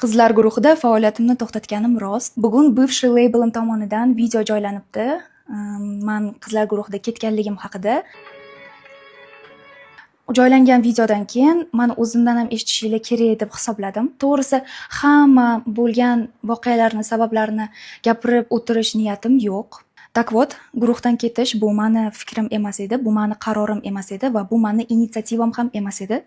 Qizlar guruhida faoliyatimni to'xtatganim rost. Bugun bывший labelim tomonidan video joylanibdi. Men qizlar guruhida ketganligim haqida. Joylangan videodan keyin men o'zimdan ham eshitishinglar kerak deb hisobladim. To'g'risi, hamma bo'lgan voqealarni, sabablarini gapirib o'tirish niyatim yo'q. Так вот, guruhdan ketish bu meni fikrim emas edi, bu meni qarorim emas edi va bu meni initsiyativam ham emas edi.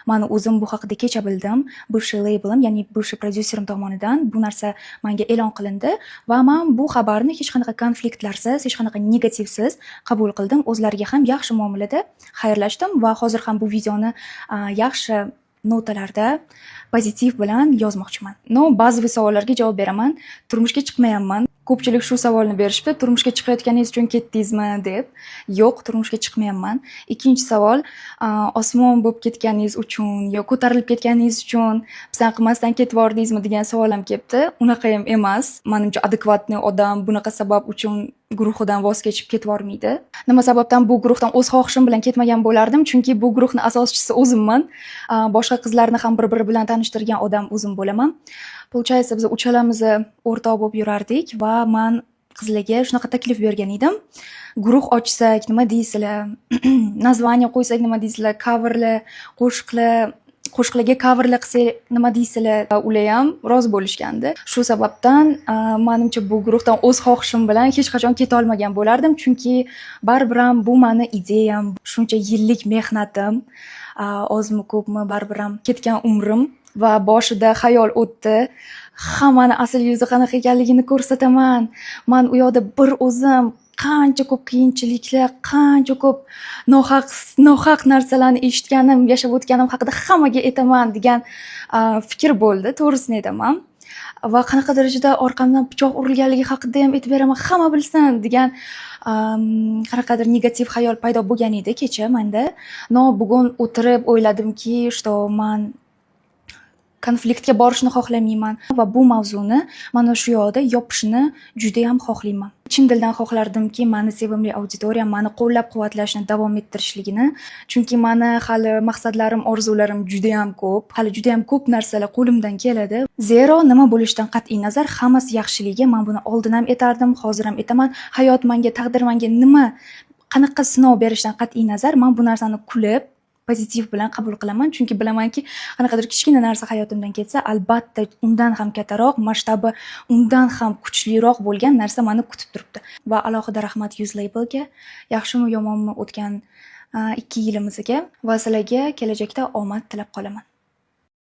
Men o'zim bu haqida kecha bildim. Bывший labelim, ya'ni bывший prodyuserim tomonidan bu narsa menga e'lon qilindi va men bu xabarni hech qanaqa konfliktlarsiz, hech qanaqa negativsiz qabul qildim. O'zlariga ham yaxshi muomalada xayrlashdim va hozir ham bu videoni yaxshi notalarda pozitiv bilan yozmoqchiman. Ba'zi savollarga javob beraman. Turmushga chiqmayapman. Ko'pchilik shu savolni berishdi. Turmushga chiqayotganingiz uchun ketdingizmi deb. Yo'q, turmushga chiqmayapman. Ikkinchi savol, osmon bo'lib ketganingiz uchun yo ko'tarilib ketganingiz uchun pisand qilmasdan ketib yubordingizmi degan savol ham kelibdi. Unaqa ham emas. Menimcha adekvatniy odam bunaqa sabab uchun guruhidan voz kechib ketib yormaydi. Nima sababdan bu guruhdan o'z xohishim bilan ketmagan bo'lardim? Chunki bu guruhning asoschisi o'zimman. Boshqa qizlarni ham bir-biri bilan tanishtirgan odam o'zim bo'laman. Получается, biz uchalamiz o'rtoq bo'lib yurardik va men qizlarga shunaqa taklif bergan edim. Guruh ochsak, nima deysizlar? Naзвание qo'ysak, nima deysizlar? Coverlar, qo'shiqlarga coverlar qilsak, nima deysizlar? Ular ham rozi bo'lishgandi. Shu sababdan menimcha bu guruhdan o'z xohishim bilan hech qachon keta olmagan bo'lardim, chunki baribir ham bu meni ideyam, shuncha yillik mehnatim, ozmi ko'pmi baribir ham ketgan umrim va boshida xayol o'tdi. Hammani asl yuzi qanaqa ekanligini ko'rsataman. Men u yoqda bir o'zim qancha ko'p qiyinchiliklar, qancha ko'p nohaq narsalarni eshitganim, yashab o'tganim haqida hammaga aytaman degan fikr bo'ldi, to'g'risini aytaman. Va qanaqa darajada orqamdan pichoq urilganligi haqida ham aytib beraman, hamma bilsin degan qanaqadir negativ xayol paydo bo'lgan edi kecha menda. Bugun o'tirib o'yladimki, что men konfliktga borishni xohlamayman va bu mavzuni mana shu yoqda yopishni juda ham xohlayman. Chin dildan xohlardimki, meni sevimli auditoriyam meni qo'llab-quvvatlashni davom ettirishligini, chunki meni hali maqsadlarim, orzularim juda ham ko'p. Hali juda ham ko'p narsalar qo'limdan keladi. Zero nima bo'lishidan qat'iy nazar hammasi yaxshiligi. Men buni oldin ham aytardim, hozir ham aytaman. Hayot menga, taqdir menga qanaqa sinov berishdan qat'iy nazar, men bu narsani kulib pozitiv bilan qabul qilaman, chunki bilamanki, qanaqadir kichkina narsa hayotimdan ketsa, albatta undan ham kattaroq, masshtabi undan ham kuchliroq bo'lgan narsa meni kutib turibdi. Va alohida rahmat Yuz Labelga, yaxshimi yomonmi o'tgan 2 yilimizga va sizlarga kelajakda omad tilab qolaman.